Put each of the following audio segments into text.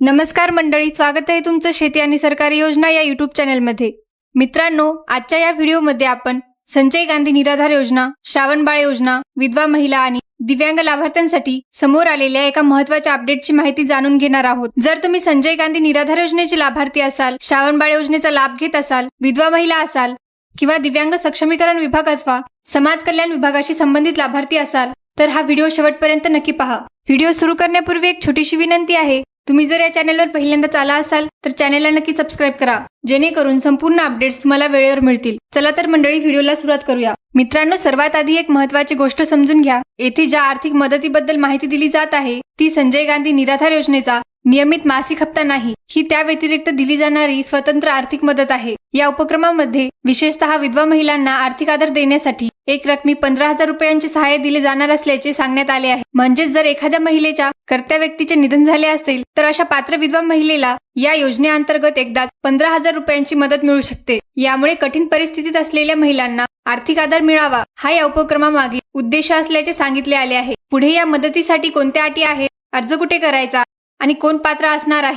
नमस्कार मंडळी, स्वागत आहे तुमचं शेती आणि सरकारी योजना या यूट्यूब चॅनलमध्ये। मित्रांनो, आजच्या या व्हिडिओमध्ये आपण संजय गांधी निराधार योजना, श्रावणबाळ योजना, विधवा महिला आणि दिव्यांग लाभार्थ्यांसाठी समोर आलेल्या एका महत्त्वाच्या अपडेटची माहिती जाणून घेणार आहोत। जर तुम्ही संजय गांधी निराधार योजनेचे लाभार्थी असाल, श्रावणबाळ योजनेचा लाभ घेत असाल, विधवा महिला असाल किंवा दिव्यांग सक्षमीकरण विभाग अथवा समाज कल्याण विभागाशी संबंधित लाभार्थी असाल तर हा व्हिडिओ शेवटपर्यंत नक्की पहा। व्हिडिओ सुरू करण्यापूर्वी एक छोटीशी विनंती आहे, तुम्ही जर या चॅनलवर पहिल्यांदाच आला असाल तर चॅनलला नक्की सबस्क्राइब करा, जेणेकरून संपूर्ण अपडेट्स तुम्हाला वेळेवर मिळतील। चला तर मंडळी, व्हिडिओला सुरुवात करूया। मित्रांनो, सर्वात आधी एक महत्त्वाची गोष्ट समजून घ्या। येथे ज्या आर्थिक मदतीबद्दल माहिती दिली जात आहे ती संजय गांधी निराधार योजनेचा नियमित मासिक हप्ता नाही, ही त्या व्यतिरिक्त दिली जाणारी स्वतंत्र आर्थिक मदत आहे। या उपक्रमामध्ये विशेषतः विधवा महिलांना आर्थिक आधार देण्यासाठी एक रकमी 15,000 रुपयांचे सहाय्य दिले जाणार असल्याचे सांगण्यात आले आहे। म्हणजेच जर एखाद्या महिलेच्या कर्त्या व्यक्तीचे निधन झाले असेल तर अशा पात्र विधवा महिलेला या योजनेअंतर्गत एकदाच 15,000 रुपयांची मदत मिळू शकते। यामुळे कठीण परिस्थितीत असलेल्या महिलांना आर्थिक आधार मिळावा हा या उपक्रमामागील उद्देश असल्याचे सांगितले आले आहे। पुढे या मदतीसाठी कोणत्या अटी आहेत, अर्ज कुठे करायचा आणि कोण पात्र असणार आहे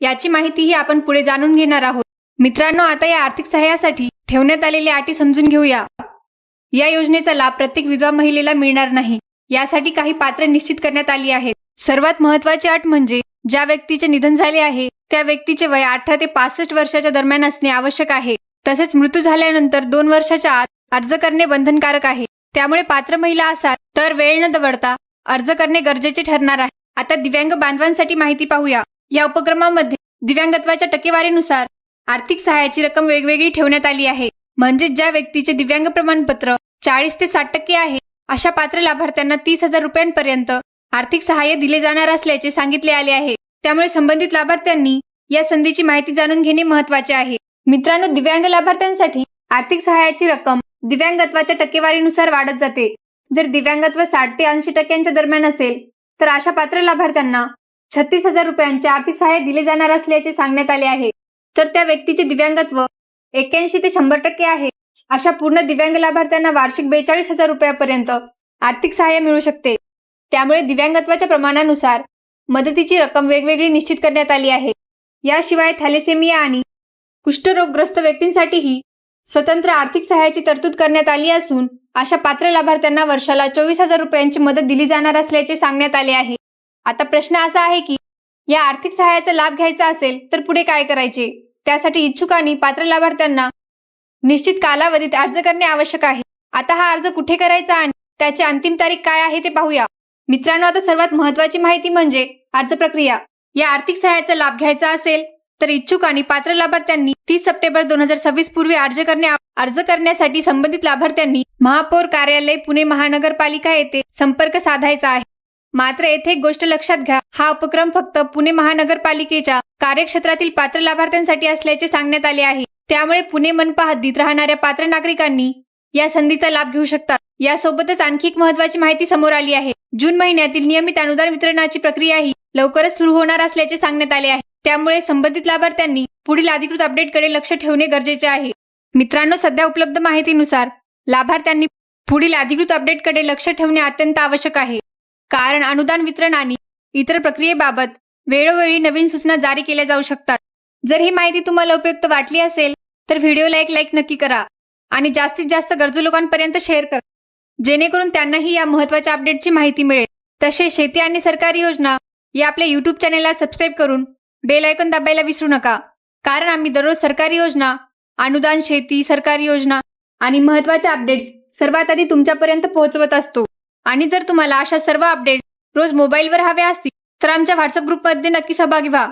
याची माहितीही आपण पुढे जाणून घेणार आहोत। मित्रांनो, आता या आर्थिक सहाय्यासाठी ठेवण्यात आलेल्या अटी समजून घेऊया। या योजनेचा लाभ प्रत्येक विधवा महिलेला मिळणार नाही, यासाठी काही पात्र निश्चित करण्यात आली आहेत। सर्वात महत्त्वाची अट म्हणजे ज्या व्यक्तीचे निधन झाले आहे त्या व्यक्तीचे वय 18 ते 65 वर्षाच्या दरम्यान असणे आवश्यक आहे। तसेच मृत्यू झाल्यानंतर 2 वर्षाच्या आत अर्ज करणे बंधनकारक आहे। त्यामुळे पात्र महिला असाल तर वेळ न दवडता अर्ज करणे गरजेचे ठरणार आहे। आता दिव्यांग बांधवांसाठी माहिती पाहूया। या उपक्रमामध्ये दिव्यांगत्वाच्या टक्केवारीनुसार आर्थिक सहाय्याची रक्कम वेगवेगळी ठेवण्यात आली आहे। म्हणजे ज्या व्यक्तीचे दिव्यांग प्रमाणपत्र 40 ते 60% आहे अशा पात्र लाभार्थ्यांना 30,000 रुपयांपर्यंत आर्थिक सहाय्य दिले जाणार असल्याचे सांगितले आले आहे। त्यामुळे संबंधित लाभार्थ्यांनी या संधीची माहिती जाणून घेणे महत्त्वाचे आहे। मित्रांनो, दिव्यांग लाभार्थ्यांसाठी आर्थिक सहाय्याची रक्कम दिव्यांगत्वाच्या टक्केवारीनुसार वाढत जाते। जर दिव्यांगत्व 60 ते 80% दरम्यान असेल तर अशा पात्र लाभार्थ्यांना 36,000 रुपयांचे आर्थिक सहाय्य दिले जाणार असल्याचे सांगण्यात आले आहे। तर त्या व्यक्तीचे दिव्यांगत्व 81 ते 100% आहे अशा पूर्ण दिव्यांग लाभार्थ्यांना वार्षिक 42,000 रुपयापर्यंत आर्थिक सहाय्य मिळू शकते। त्यामुळे दिव्यांगत्वाच्या प्रमाणानुसार मदतीची रक्कम वेगवेगळी निश्चित करण्यात आली आहे। याशिवाय थॅलेसेमिया आणि कुष्ठरोगग्रस्त व्यक्तींसाठीही स्वतंत्र आर्थिक सहाय्याची तरतूद करण्यात आली असून अशा पात्र लाभार्थ्यांना वर्षाला 24,000 रुपयांची मदत दिली जाणार असल्याचे सांगण्यात आले आहे। आता प्रश्न असा आहे की या आर्थिक सहाय्याचा लाभ घ्यायचा असेल तर पुढे काय करायचे? त्यासाठी इच्छुकांनी पात्र लाभार्थ्यांना निश्चित कालावधीत अर्ज करणे आवश्यक आहे। आता हा अर्ज कुठे करायचा आणि त्याची अंतिम तारीख काय आहे ते पाहूया। मित्रांनो, आता सर्वात महत्त्वाची माहिती म्हणजे अर्ज प्रक्रिया। या आर्थिक सहाय्याचा लाभ घ्यायचा असेल तर इच्छुक आणि पात्र लाभार्थ्यांनी 30 सप्टेंबर 2026 पूर्वी अर्ज करण्यासाठी संबंधित लाभार्थ्यांनी महापौर कार्यालय पुणे महानगरपालिका येथे संपर्क साधायचा आहे। मात्र येथे एक गोष्ट लक्षात घ्या, हा उपक्रम फक्त पुणे महानगरपालिकेच्या कार्यक्षेत्रातील पात्र लाभार्थ्यांसाठी असल्याचे सांगण्यात आले आहे। त्यामुळे पुणे मनपा हद्दीत राहणाऱ्या पात्र नागरिकांनी या संधीचा लाभ घेऊ शकतात। यासोबतच आणखी एक महत्त्वाची माहिती समोर आली आहे। जून महिन्यातील नियमित अनुदान वितरणाची प्रक्रियाही लवकरच सुरू होणार असल्याचे सांगण्यात आले आहे। त्यामुळे संबंधित लाभार्थ्यांनी पुढील अधिकृत अपडेटकडे लक्ष ठेवणे गरजेचे आहे। मित्रांनो, सध्या उपलब्ध माहितीनुसार लाभार्थ्यांनी पुढील अधिकृत अपडेटकडे लक्ष ठेवणे अत्यंत आवश्यक आहे, कारण अनुदान वितरण आणि इतर प्रक्रियेबाबत वेळोवेळी नवीन सूचना जारी केल्या जाऊ शकतात। जर ही माहिती तुम्हाला उपयुक्त वाटली असेल तर व्हिडिओला एक लाईक नक्की करा आणि जास्तीत जास्त गरजू लोकांपर्यंत शेअर करा, जेणेकरून त्यांनाही या महत्त्वाच्या अपडेटची माहिती मिळेल। तसेच शेती आणि सरकारी योजना या आपल्या यूट्यूब चॅनलला सबस्क्राईब करून बेल आयकॉन दाबायला विसरू नका, कारण आम्ही दररोज सरकारी योजना, अनुदान, शेती, सरकारी योजना आणि महत्त्वाच्या अपडेट्स सर्वात आधी तुमच्यापर्यंत पोहोचवत असतो। आणि जर तुम्हाला अशा सर्व अपडेट रोज मोबाईलवर हव्या असतील तर आमच्या व्हॉट्सअप ग्रुपमध्ये नक्की सहभागी व्हा।